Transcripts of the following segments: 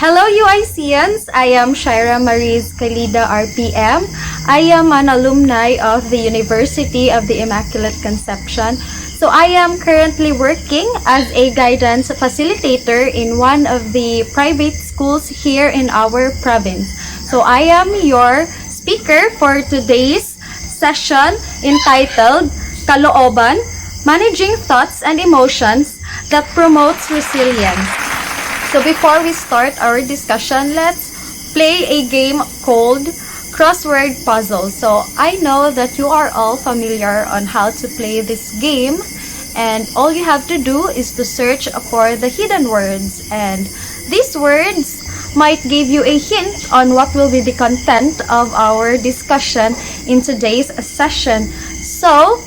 Hello UICians! I am Shaira Mariz Kalida RPM. I am an alumni of the University of the Immaculate Conception. So I am currently working as a guidance facilitator in one of the private schools here in our province. So I am your speaker for today's session entitled KALOOBAN, Managing Thoughts and Emotions that Promotes Resilience. So before we start our discussion, let's play a game called Crossword Puzzle. So I know that you are all familiar on how to play this game, and all you have to do is to search for the hidden words, and these words might give you a hint on what will be the content of our discussion in today's session. So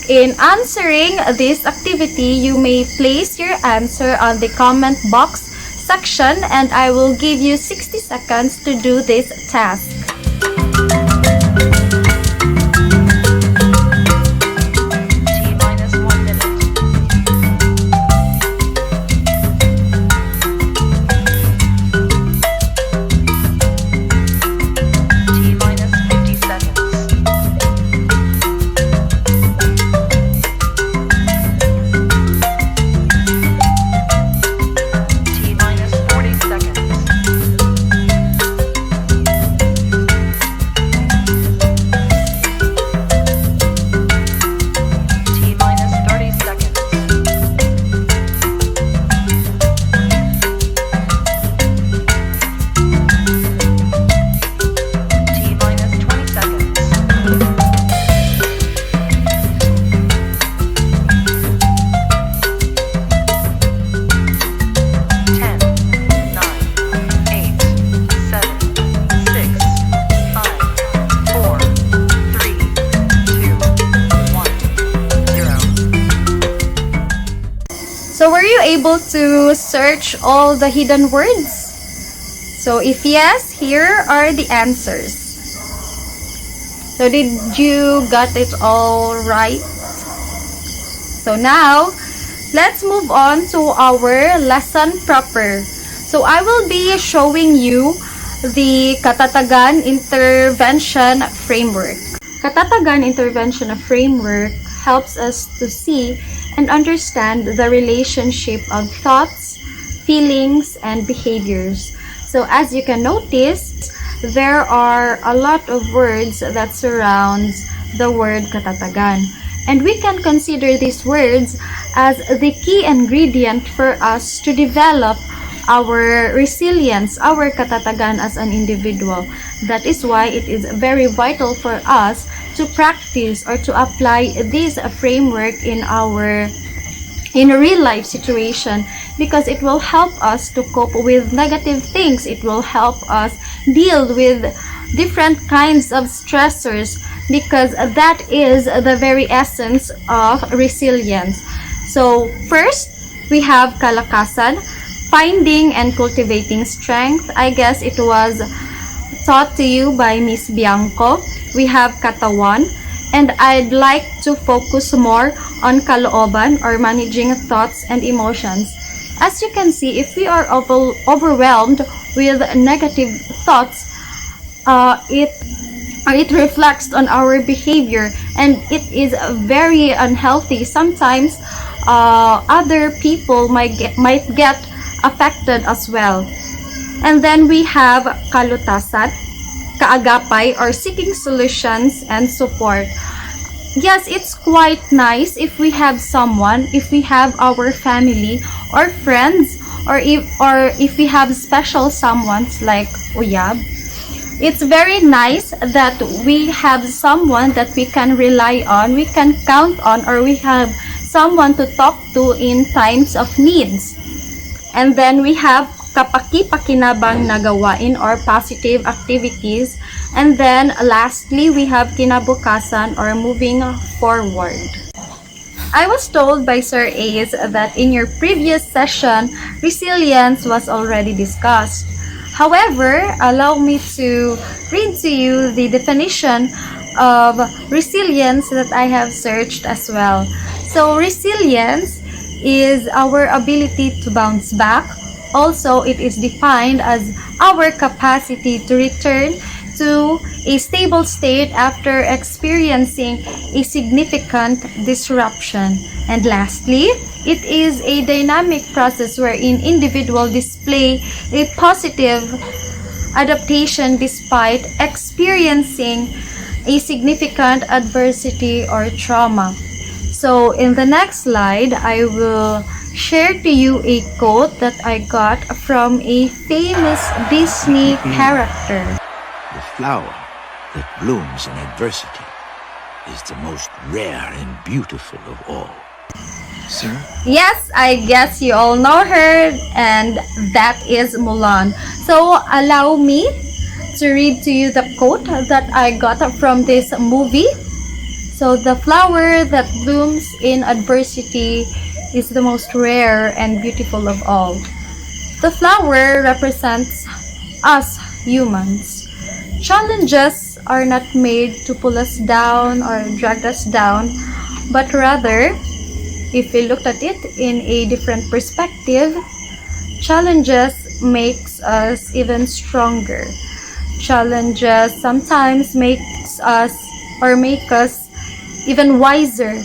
in answering this activity, you may place your answer on the comment box section, and I will give you 60 seconds to do this task. So were you able to search all the hidden words? So if yes, here are the answers. So did you got it all right? So now, let's move on to our lesson proper. So I will be showing you the Katatagan Intervention Framework. Katatagan Intervention Framework helps us to see and understand the relationship of thoughts, feelings, and behaviors. So as you can notice, there are a lot of words that surrounds the word katatagan. And we can consider these words as the key ingredient for us to develop our resilience, our katatagan as an individual. That is why it is very vital for us to practice or to apply this framework in a real life situation, because it will help us to cope with negative things. It will help us deal with different kinds of stressors, because that is the very essence of resilience. So first, we have kalakasan, finding and cultivating strength. I guess it was taught to you by Miss Bianco. We have katawan, and I'd like to focus more on kalooban, or managing thoughts and emotions. As you can see, if we are overwhelmed with negative thoughts, it reflects on our behavior, and it is very unhealthy. Sometimes other people might get affected as well. And then we have kalutasan, kaagapay, or seeking solutions and support. Yes, it's quite nice if we have someone, if we have our family or friends, or if we have special someones like uyab. It's very nice that we have someone that we can rely on, we can count on, or we have someone to talk to in times of needs. And then we have kapaki-pakinabang na gawain, or positive activities. And then lastly, we have kinabukasan, or moving forward. I was told by Sir Ace that in your previous session, resilience was already discussed. However, allow me to read to you the definition of resilience that I have searched as well. So resilience is our ability to bounce back Also, it is defined as our capacity to return to a stable state after experiencing a significant disruption. And lastly, it is a dynamic process wherein individuals display a positive adaptation despite experiencing a significant adversity or trauma. So in the next slide, I will share to you a quote that I got from a famous Disney character. The flower that blooms in adversity is the most rare and beautiful of all. Sir? Yes, I guess you all know her, and that is Mulan. So allow me to read to you the quote that I got from this movie. So the flower that blooms in adversity is the most rare and beautiful of all. The flower represents us humans. Challenges are not made to pull us down or drag us down, but rather, if we looked at it in a different perspective, challenges makes us even stronger. Challenges sometimes makes us or make us even wiser,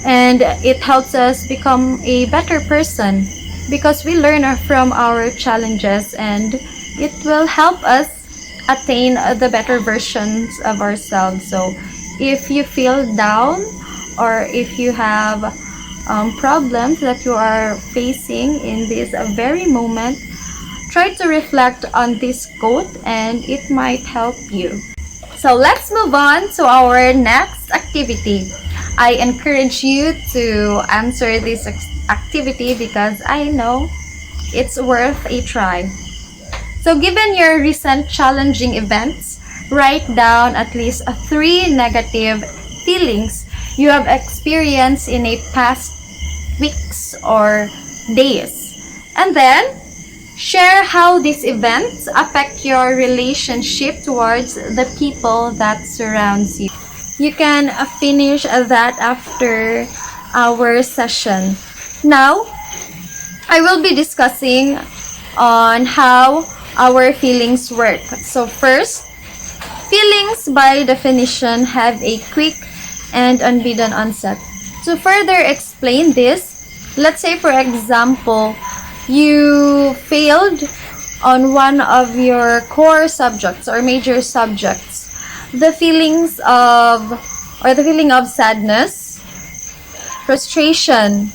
and it helps us become a better person because we learn from our challenges, and it will help us attain the better versions of ourselves. So if you feel down or if you have problems that you are facing in this very moment, try to reflect on this quote and it might help you. So let's move on to our next activity. I encourage you to answer this activity because I know it's worth a try. So given your recent challenging events, write down at least 3 negative feelings you have experienced in a past weeks or days. And then share how these events affect your relationship towards the people that surrounds you. You can finish that after our session. Now, I will be discussing on how our feelings work. So first, feelings by definition have a quick and unbidden onset. To further explain this, let's say for example, you failed on one of your core subjects or major subjects. The feeling of sadness, frustration,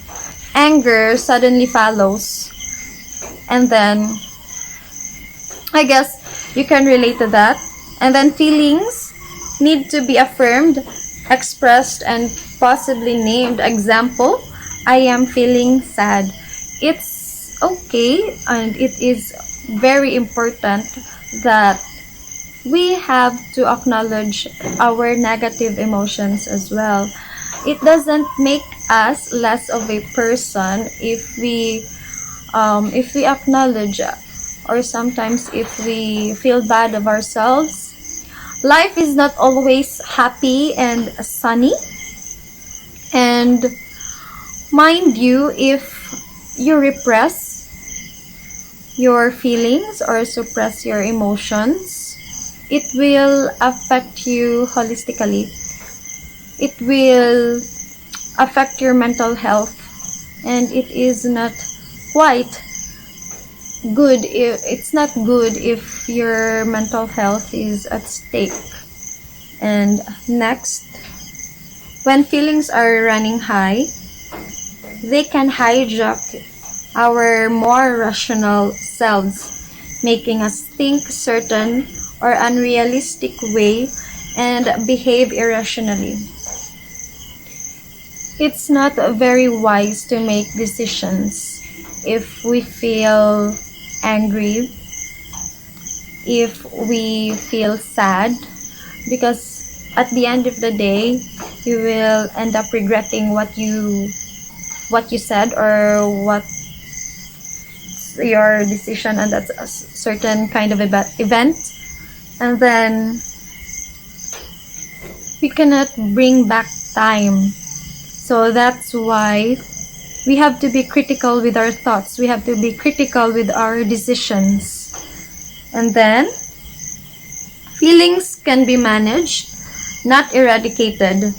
anger suddenly follows. And then I guess you can relate to that. And then feelings need to be affirmed, expressed, and possibly named. Example, I am feeling sad. It's okay, and it is very important that we have to acknowledge our negative emotions as well. It doesn't make us less of a person if we acknowledge, or sometimes if we feel bad of ourselves. Life is not always happy and sunny, and mind you, if you repress your feelings or suppress your emotions, it will affect you holistically. It will affect your mental health, and it is not quite good. It's not good if your mental health is at stake. And next, when feelings are running high, they can hijack our more rational selves, making us think certain or unrealistic way and behave irrationally. It's not very wise to make decisions if we feel angry, if we feel sad, because at the end of the day, you will end up regretting what you said or what your decision on that certain kind of event. And then we cannot bring back time. So that's why We have to be critical with our thoughts. We have to be critical with our decisions. And then, feelings can be managed, not eradicated,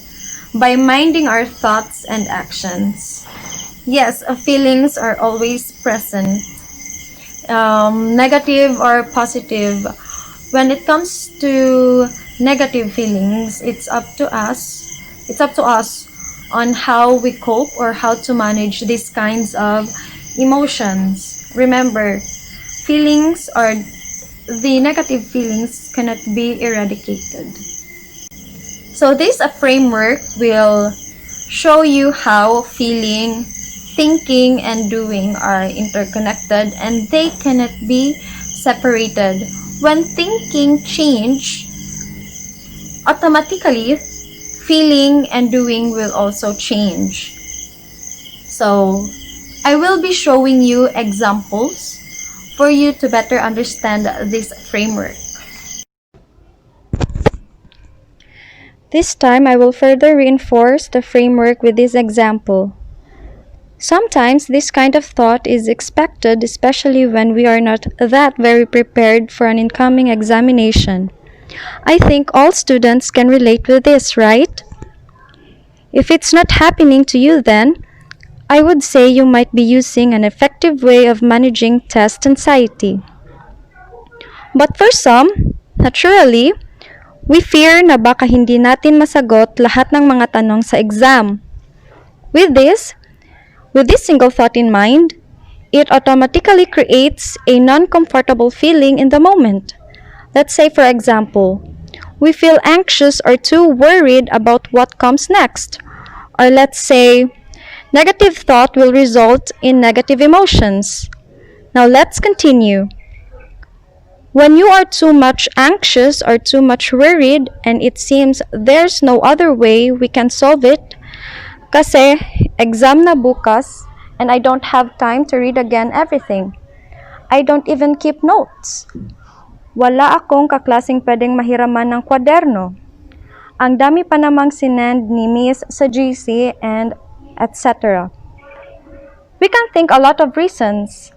by minding our thoughts and actions. Yes, feelings are always present, negative or positive. When it comes to negative feelings, it's up to us on how we cope or how to manage these kinds of emotions. Remember, the negative feelings cannot be eradicated. So this framework will show you how feeling, thinking, and doing are interconnected, and they cannot be separated. When thinking change, automatically feeling and doing will also change. So I will be showing you examples for you to better understand this framework. This time I will further reinforce the framework with this example. Sometimes this kind of thought is expected, especially when we are not that very prepared for an incoming examination. I think all students can relate with this, right? If it's not happening to you then, I would say you might be using an effective way of managing test anxiety. But for some, naturally, we fear na baka hindi natin masagot lahat ng mga tanong sa exam. With this single thought in mind, it automatically creates a non-comfortable feeling in the moment. Let's say, for example, we feel anxious or too worried about what comes next. Or let's say, negative thought will result in negative emotions. Now let's continue. When you are too much anxious or too much worried and it seems there's no other way we can solve it, kasi exam na bukas and I don't have time to read again everything. I don't even keep notes. Wala akong kaklaseng pwedeng mahiraman ng kwaderno. Ang dami pa namang sinend ni Miss sa GC and etc. We can think a lot of reasons.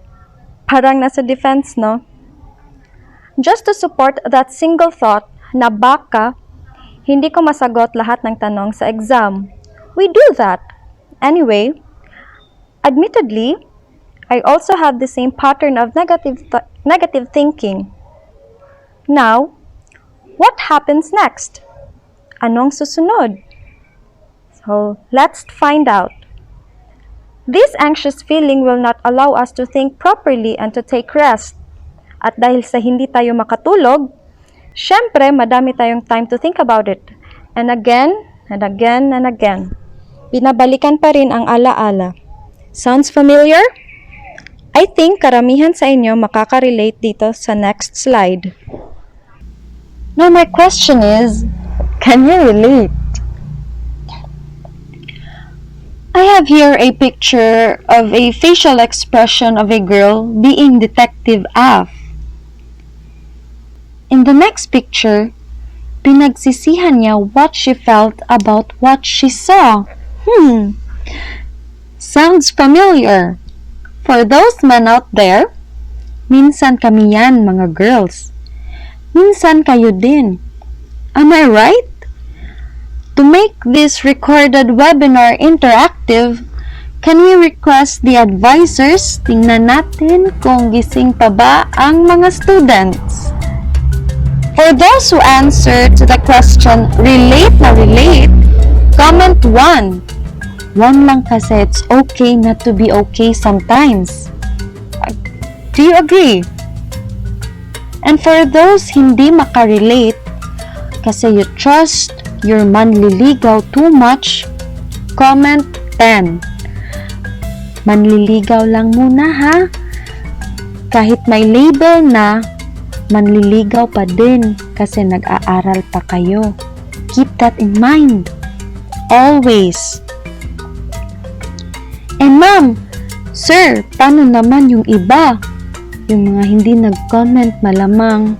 Parang nasa defense, no? Just to support that single thought na baka hindi ko masagot lahat ng tanong sa exam. We do that. Anyway, admittedly, I also have the same pattern of negative thinking. Now, what happens next? Anong susunod? So, let's find out. This anxious feeling will not allow us to think properly and to take rest. At dahil sa hindi tayo makatulog, syempre, madami tayong time to think about it. And again, and again, and again. Binabalikan pa rin ang alaala. Sounds familiar? I think karamihan sa inyo makaka-relate dito sa next slide. Now my question is, can you relate? I have here a picture of a facial expression of a girl being Detective Af. In the next picture, pinagsisihan niya what she felt about what she saw. Sounds familiar. For those men out there, minsan kami yan, mga girls. Minsan kayo din. Am I right? To make this recorded webinar interactive, can we request the advisors tingnan natin kung gising pa ba ang mga students? For those who answer to the question, relate na relate, comment 1. 1 lang kasi it's okay not to be okay sometimes. Do you agree? And for those hindi makarelate, kasi you trust your manliligaw too much, comment 10. Manliligaw lang muna ha. Kahit may label na, manliligaw pa din kasi nag-aaral pa kayo. Keep that in mind. Always. And ma'am, sir, paano naman yung iba? Yung mga hindi nag-comment malamang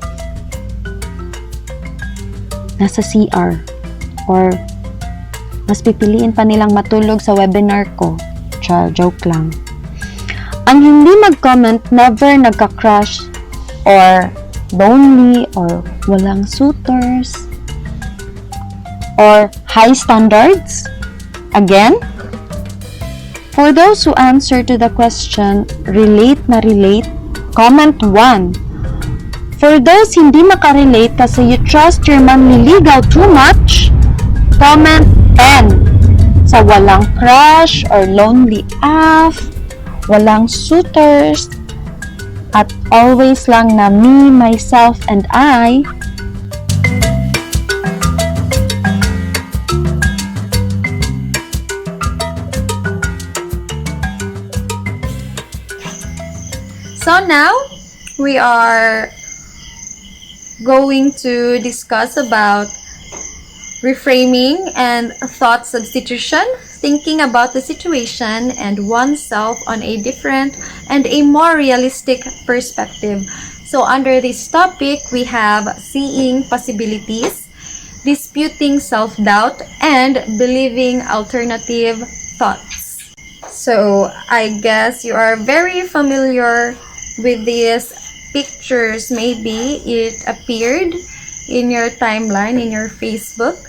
nasa CR or mas pipiliin pa nilang matulog sa webinar ko. Joke lang. Ang hindi mag-comment never nagka-crush or lonely or walang suitors or high standards. Again, for those who answer to the question, relate na relate, comment 1. For those hindi makarelate kasi you trust your manliligaw too much, comment 10. Sa walang crush or lonely af, walang suitors, at always lang na me, myself, and I. So now, we are going to discuss about reframing and thought substitution, thinking about the situation and oneself on a different and a more realistic perspective. So under this topic, we have seeing possibilities, disputing self-doubt, and believing alternative thoughts. So I guess you are very familiar with these pictures. Maybe it appeared in your timeline, in your Facebook.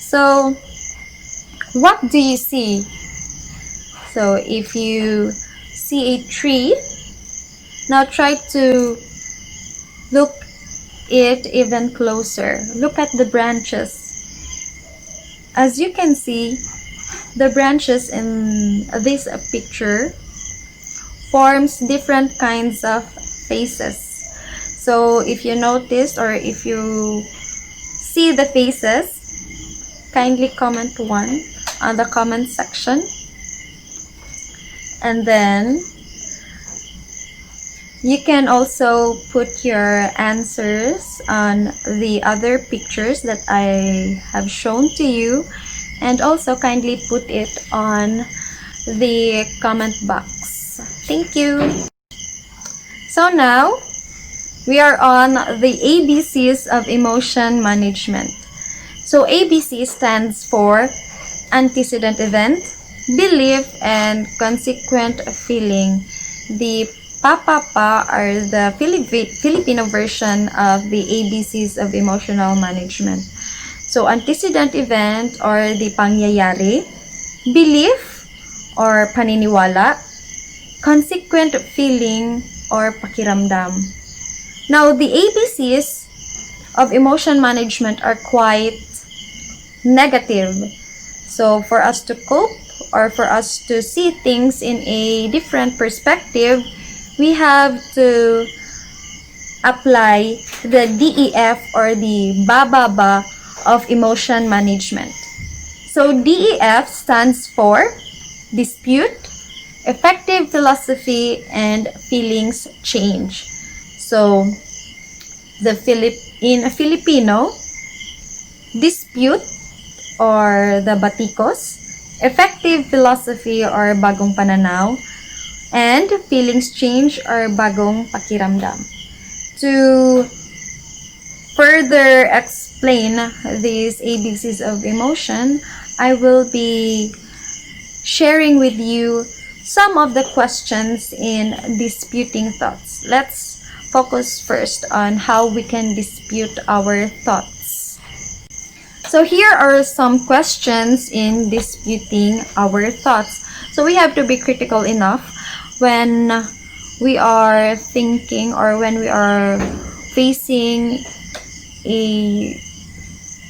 So what do you see? So if you see a tree, now try to look it even closer. Look at the branches. As you can see, the branches in this picture forms different kinds of faces. So if you notice or if you see the faces, kindly comment 1 on the comment section. And then you can also put your answers on the other pictures that I have shown to you, and also kindly put it on the comment box. Thank you. So now we are on the ABCs of emotion management. So ABC stands for antecedent event, belief, and consequent feeling. The PAPAPA are the Filipino version of the ABCs of emotional management. So antecedent event or the pangyayari, belief or paniniwala, consequent feeling or pakiramdam. Now the ABCs of emotion management are quite negative. So for us to cope or for us to see things in a different perspective, we have to apply the DEF or the BABABA of emotion management. So DEF stands for dispute, effective philosophy, and feelings change. So in Filipino, dispute or the batikos, effective philosophy or bagong pananaw, and feelings change or bagong pakiramdam. To further explain these ABCs of emotion, I will be sharing with you some of the questions in disputing thoughts. Let's focus first on how we can dispute our thoughts. So here are some questions in disputing our thoughts. So we have to be critical enough when we are thinking or when we are facing a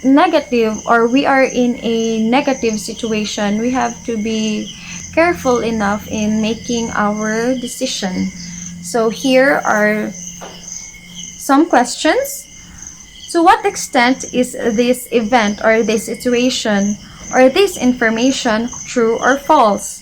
negative or we are in a negative situation. We have to be careful enough in making our decision. So here are some questions. To what extent is this event or this situation or this information true or false?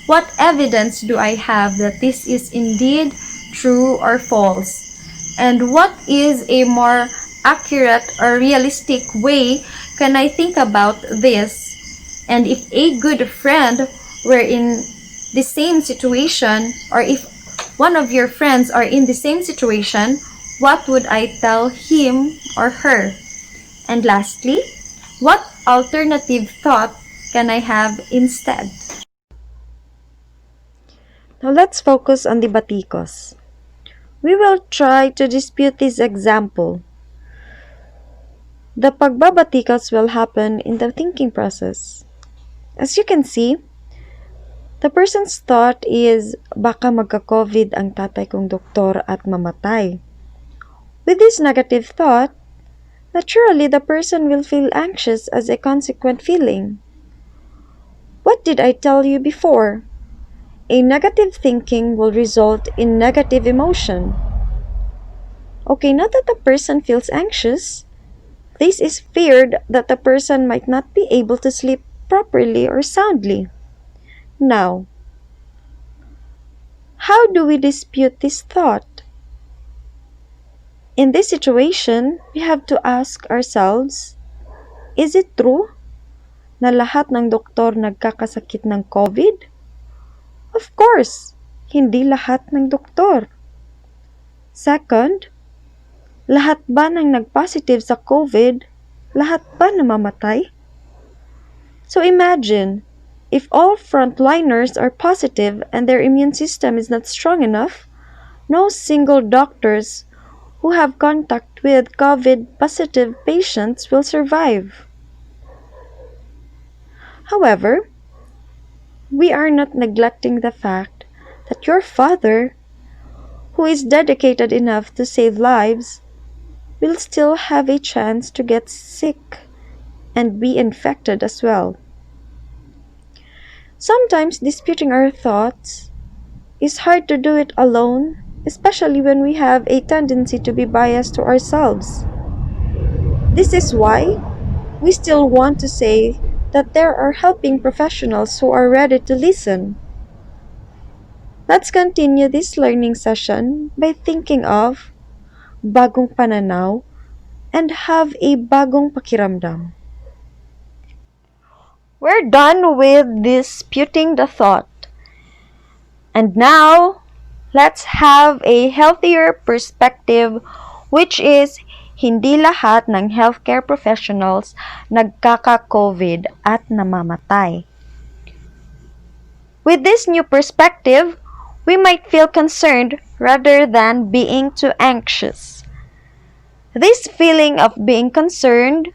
What evidence do I have that this is indeed true or false? And what is a more accurate or realistic way can I think about this? And if a good friend were in the same situation, or if one of your friends are in the same situation, what would I tell him or her? And lastly, what alternative thought can I have instead? Now let's focus on the batikos. We will try to dispute this example. The pagbabatikos will happen in the thinking process. As you can see, the person's thought is baka magka-COVID ang tatay kong doktor at mamatay. With this negative thought, naturally the person will feel anxious as a consequent feeling. What did I tell you before? A negative thinking will result in negative emotion. Okay, not that the person feels anxious. This is feared that the person might not be able to sleep properly or soundly. Now, how do we dispute this thought? In this situation, we have to ask ourselves, is it true na lahat ng doktor nagkakasakit ng COVID? Of course, hindi lahat ng doktor. Second, lahat ba ng nag-positive sa COVID, lahat ba namamatay? So imagine, if all frontliners are positive and their immune system is not strong enough, no single doctors who have contact with COVID-positive patients will survive. However, we are not neglecting the fact that your father, who is dedicated enough to save lives, will still have a chance to get sick and be infected as well. Sometimes disputing our thoughts is hard to do it alone, especially when we have a tendency to be biased to ourselves. This is why we still want to say that there are helping professionals who are ready to listen. Let's continue this learning session by thinking of bagong pananaw and have a bagong pakiramdam. We're done with disputing the thought. And now, let's have a healthier perspective, which is hindi lahat ng healthcare professionals nagkaka-COVID at namamatay. With this new perspective, we might feel concerned rather than being too anxious. This feeling of being concerned,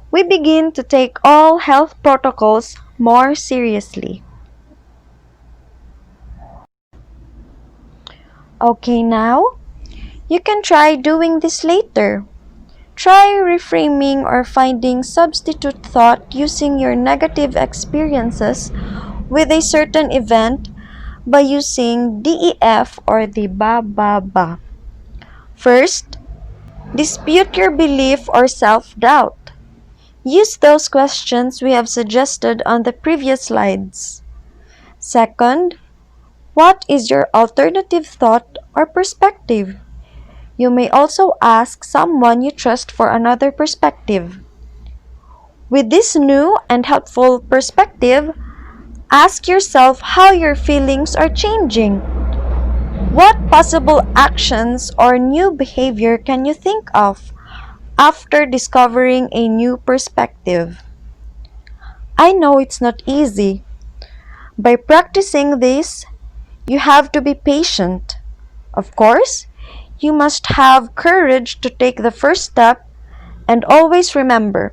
we begin to take all health protocols more seriously. Okay, now, you can try doing this later. Try reframing or finding substitute thought using your negative experiences with a certain event by using DEF or the ba. First, dispute your belief or self-doubt. Use those questions we have suggested on the previous slides. Second, what is your alternative thought or perspective? You may also ask someone you trust for another perspective. With this new and helpful perspective, ask yourself how your feelings are changing. What possible actions or new behavior can you think of after discovering a new perspective? I know it's not easy. By practicing this, you have to be patient. Of course, you must have courage to take the first step and always remember,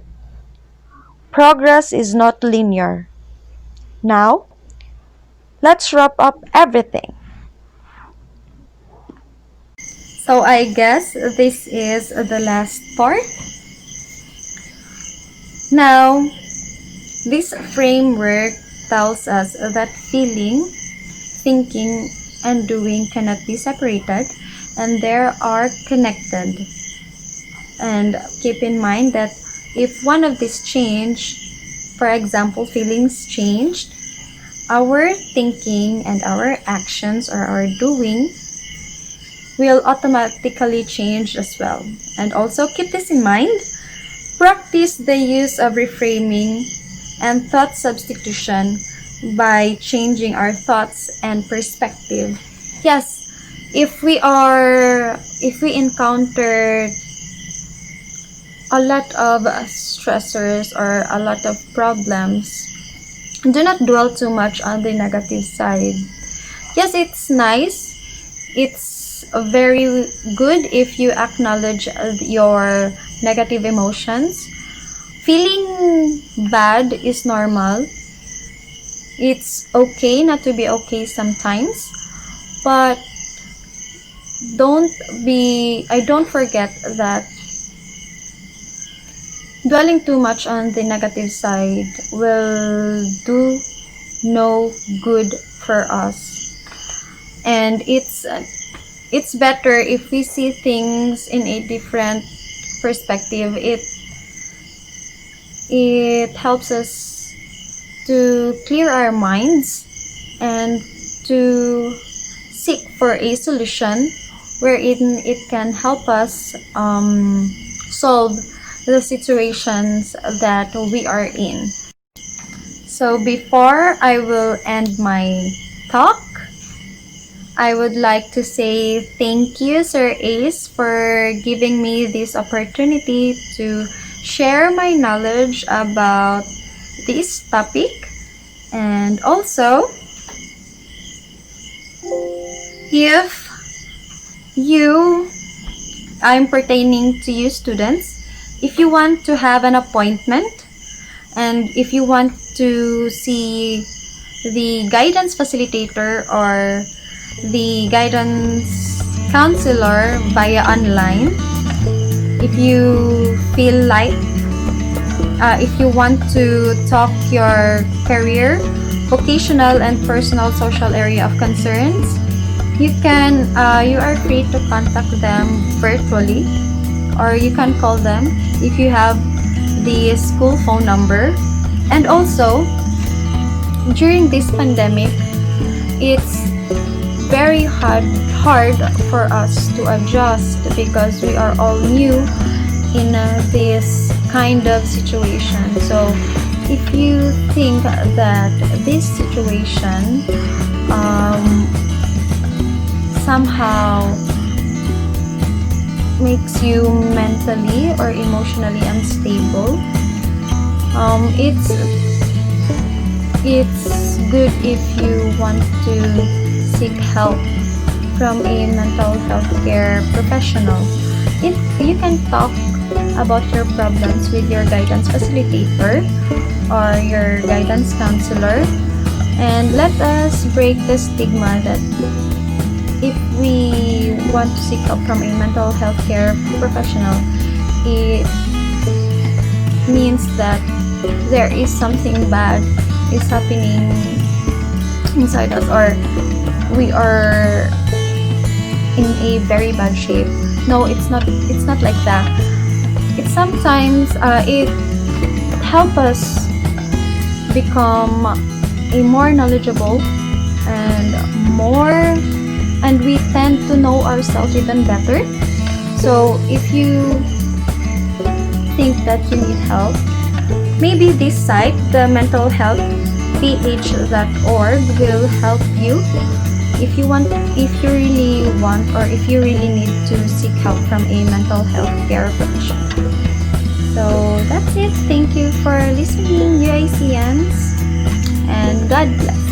progress is not linear. Now, let's wrap up everything. So I guess this is the last part. Now, this framework tells us that feeling, thinking, and doing cannot be separated, and they are connected. And keep in mind that if one of these changed, for example, feelings changed, our thinking and our actions or our doing will automatically change as well. And also keep this in mind, practice the use of reframing and thought substitution by changing our thoughts and perspective. Yes, if we encounter a lot of stressors or a lot of problems, do not dwell too much on the negative side. Yes, it's nice. It's very good if you acknowledge your negative emotions. Feeling bad is normal. It's okay not to be okay sometimes, but don't forget that dwelling too much on the negative side will do no good for us. And it's better if we see things in a different perspective. It helps us to clear our minds and to seek for a solution wherein it can help us solve the situations that we are in. So before I will end my talk, I would like to say thank you, Sir Ace, for giving me this opportunity to share my knowledge about this topic. And also, if I'm pertaining to you students, if you want to have an appointment and if you want to see the guidance facilitator or the guidance counselor via online, if you feel like if you want to talk your career, vocational and personal social area of concerns, you are free to contact them virtually, or you can call them if you have the school phone number. And also, during this pandemic, it's very hard for us to adjust because we are all new in this kind of situation. So if you think that this situation somehow makes you mentally or emotionally unstable, it's good if you want to seek help from a mental health care professional. You can talk about your problems with your guidance facilitator or your guidance counselor, and let us break the stigma that if we want to seek help from a mental health care professional, it means that there is something bad is happening inside us, or we are in a very bad shape. No, it's not like that. It sometimes it helps us become a more knowledgeable and we tend to know ourselves even better. So if you think that you need help, maybe this site, the mentalhealthph.org, will help you if you really want, or if you really need to seek help from a mental health care professional. So that's it. Thank you for listening, UICNs, and God bless.